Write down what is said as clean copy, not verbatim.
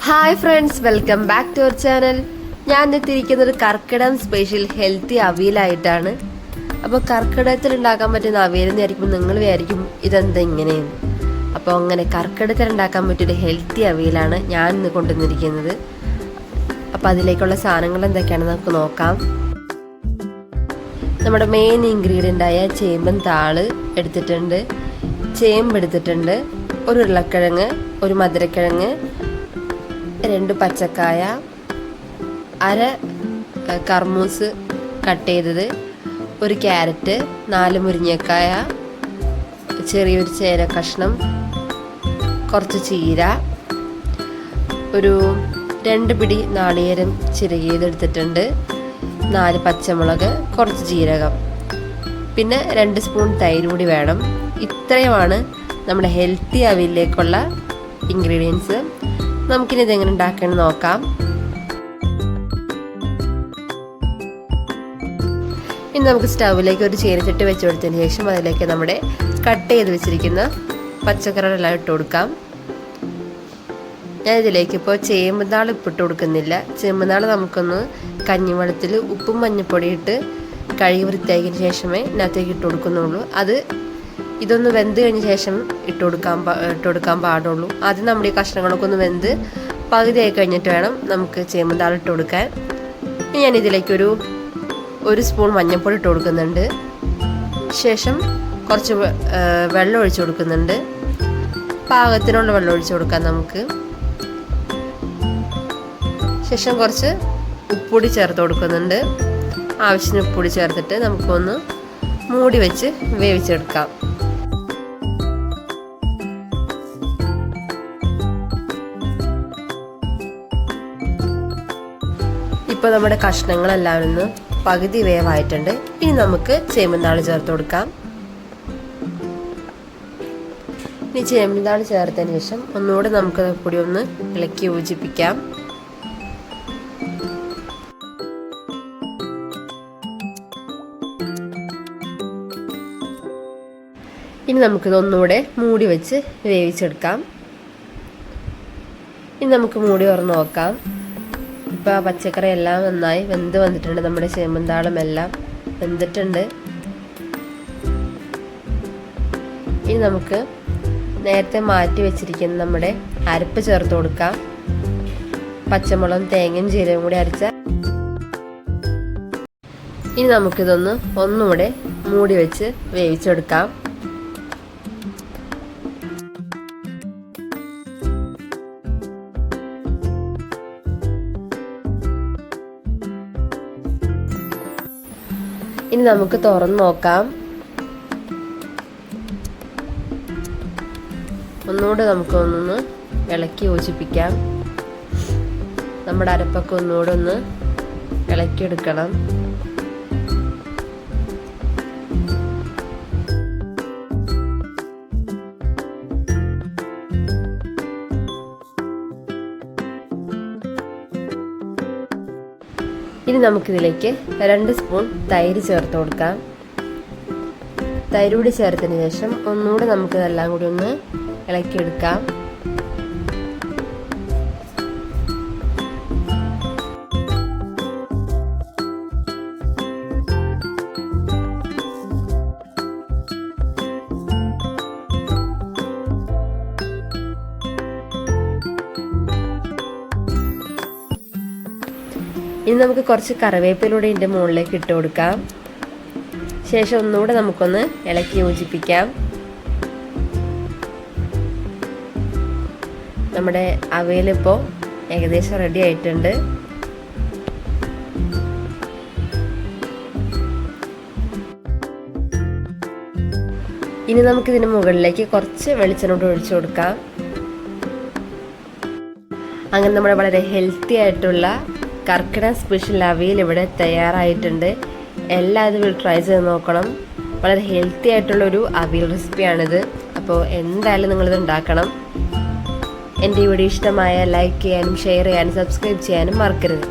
Hi friends, welcome back to our channel. ഞാൻ എത്തിയിരിക്കുന്നത് കർക്കിടകം special healthy അവിയലായിട്ടാണ്. അപ്പോൾ കർക്കിടകത്തിൽ ഉണ്ടാക്കാൻ പറ്റുന്ന അവിയലെന്ന് വിചാരിക്കുമ്പോൾ നിങ്ങൾ വിചാരിക്കും ഇതെന്താ ഇങ്ങനെയെന്ന്. അപ്പോൾ അങ്ങനെ കർക്കിടകത്തിൽ ഉണ്ടാക്കാൻ പറ്റിയൊരു ഹെൽത്തി അവിയലാണ് ഞാൻ ഇന്ന് കൊണ്ടുവന്നിരിക്കുന്നത്. അപ്പോൾ അതിലേക്കുള്ള സാധനങ്ങൾ എന്തൊക്കെയാണെന്ന് നമുക്ക് നോക്കാം. നമ്മുടെ മെയിൻ ഇൻഗ്രീഡിയൻ്റായ ചേമ്പൻ താള് എടുത്തിട്ടുണ്ട്, ചേമ്പ് എടുത്തിട്ടുണ്ട്, ഒരു ഉരുളക്കിഴങ്ങ്, ഒരു മധുരക്കിഴങ്ങ്, 2 പച്ചക്കായ, അര കർമൂസ് കട്ട് ചെയ്തത്, ഒരു ക്യാരറ്റ്, 4 മുരിങ്ങക്കായ, ചെറിയൊരു ചേന കഷ്ണം, കുറച്ച് ചീര, ഒരു 2 പിടി നാളികേരം ചിരകിയതെടുത്തിട്ടുണ്ട്, 4 പച്ചമുളക്, കുറച്ച് ജീരകം, പിന്നെ 2 സ്പൂൺ തൈര് കൂടി വേണം. ഇത്രയുമാണ് നമ്മുടെ ഹെൽത്തി അവിയലിലേക്കുള്ള ഇൻഗ്രീഡിയൻസ്. നമുക്കിനി ഇതെങ്ങനെ ഉണ്ടാക്കണമെന്ന് നോക്കാം. ഇനി നമുക്ക് സ്റ്റൗവിലേക്ക് ഒരു ചീനച്ചട്ടി വെച്ച് കൊടുത്തതിന് ശേഷം അതിലേക്ക് നമ്മുടെ കട്ട് ചെയ്ത് വെച്ചിരിക്കുന്ന പച്ചക്കറികളെല്ലാം ഇട്ട് കൊടുക്കാം. ഞാൻ ഇതിലേക്ക് ഇപ്പോൾ ചേമ്പുന്നാൾ ഇപ്പിട്ട് കൊടുക്കുന്നില്ല. ചേമ്പുന്നാൾ നമുക്കൊന്ന് കഞ്ഞിവെള്ളത്തിൽ ഉപ്പും മഞ്ഞൾപ്പൊടി ഇട്ട് കഴുകി വൃത്തിയാക്കിയതിന് ശേഷമേ ഇതിനകത്തേക്ക് ഇട്ട് കൊടുക്കുന്നുള്ളൂ. ഇതൊന്ന് വെന്ത് കഴിഞ്ഞ ശേഷം ഇട്ട് കൊടുക്കാൻ പാടുള്ളൂ. ആദ്യം നമ്മുടെ ഈ കഷ്ണങ്ങളൊക്കെ ഒന്ന് വെന്ത് പകുതിയായി കഴിഞ്ഞിട്ട് വേണം നമുക്ക് ചേമ്പുതാൾ ഇട്ട് കൊടുക്കാൻ. ഞാൻ ഇതിലേക്ക് ഒരു സ്പൂൺ മഞ്ഞൾപ്പൊടി ഇട്ട് കൊടുക്കുന്നുണ്ട്. ശേഷം കുറച്ച് വെള്ളം ഒഴിച്ച് കൊടുക്കുന്നുണ്ട്. പാകത്തിനുള്ള വെള്ളം ഒഴിച്ച് കൊടുക്കാം നമുക്ക്. ശേഷം കുറച്ച് ഉപ്പുപൊടി ചേർത്ത് കൊടുക്കുന്നുണ്ട്. ആവശ്യത്തിന് ഉപ്പുപൊടി ചേർത്തിട്ട് നമുക്കൊന്ന് മൂടി വെച്ച് വേവിച്ചെടുക്കാം. ഇപ്പോൾ നമ്മുടെ കഷ്ണങ്ങളെല്ലാം ഒന്ന് പകുതി വേവായിട്ടുണ്ട്. ഇനി നമുക്ക് ചേമ്പുതാള് ചേർത്ത് കൊടുക്കാം. ഇനി ചേമ്പുതാള് ചേർത്തതിന് ശേഷം ഒന്നുകൂടെ നമുക്ക് കൂടി ഒന്ന് ഇളക്കി യോജിപ്പിക്കാം. ഇനി നമുക്കിതൊന്നുകൂടെ മൂടി വെച്ച് വേവിച്ചെടുക്കാം. ഇനി നമുക്ക് മൂടി തുറന്ന് നോക്കാം. ഇപ്പോൾ പച്ചക്കറി എല്ലാം നന്നായി വെന്ത് വന്നിട്ടുണ്ട്. നമ്മുടെ ചേമ്പുതാളും എല്ലാം വെന്തിട്ടുണ്ട്. ഇനി നമുക്ക് നേരത്തെ മാറ്റി വെച്ചിരിക്കുന്ന നമ്മുടെ അരപ്പ് ചേർത്ത് കൊടുക്കാം. പച്ചമുളകും തേങ്ങയും ജീരകവും കൂടി അരച്ച. ഇനി നമുക്കിതൊന്ന് ഒന്നുകൂടെ മൂടി വെച്ച് വേവിച്ചെടുക്കാം. ഇനി നമുക്ക് തുറന്ന് നോക്കാം. ഒന്നുകൂടെ നമുക്കൊന്ന് ഇളക്കി യോജിപ്പിക്കാം. നമ്മുടെ അരപ്പൊക്കെ ഒന്നുകൂടെ ഒന്ന് ഇളക്കിയെടുക്കണം. ഇനി നമുക്കിതിലേക്ക് 2 സ്പൂൺ തൈര് ചേർത്ത് കൊടുക്കാം. തൈര് കൂടി ചേർത്തതിന് ശേഷം ഒന്നുകൂടെ നമുക്ക് ഇതെല്ലാം കൂടി ഒന്ന് ഇളക്കിയെടുക്കാം. ഇനി നമുക്ക് കുറച്ച് കറിവേപ്പിലൂടെ ഇതിൻ്റെ മുകളിലേക്ക് ഇട്ട് കൊടുക്കാം. ശേഷം ഒന്നുകൂടെ നമുക്കൊന്ന് ഇളക്കി യോജിപ്പിക്കാം. നമ്മുടെ അവിയലിപ്പോൾ ഏകദേശം റെഡി ആയിട്ടുണ്ട്. ഇനി നമുക്കിതിന് മുകളിലേക്ക് കുറച്ച് വെളിച്ചെണ്ണ ഒഴിച്ചു കൊടുക്കാം. അങ്ങനെ നമ്മുടെ വളരെ ഹെൽത്തി ആയിട്ടുള്ള കർക്കിടക സ്പെഷ്യൽ അവിയൽ ഇവിടെ തയ്യാറായിട്ടുണ്ട്. എല്ലാവരും ട്രൈ ചെയ്ത് നോക്കണം. വളരെ ഹെൽത്തി ആയിട്ടുള്ളൊരു അവിയൽ റെസിപ്പിയാണിത്. അപ്പോൾ എന്തായാലും നിങ്ങളിത് ഉണ്ടാക്കണം. എൻ്റെ ഈ വീഡിയോ ഇഷ്ടമായ ലൈക്ക് ചെയ്യാനും ഷെയർ ചെയ്യാനും സബ്സ്ക്രൈബ് ചെയ്യാനും മറക്കരുത്.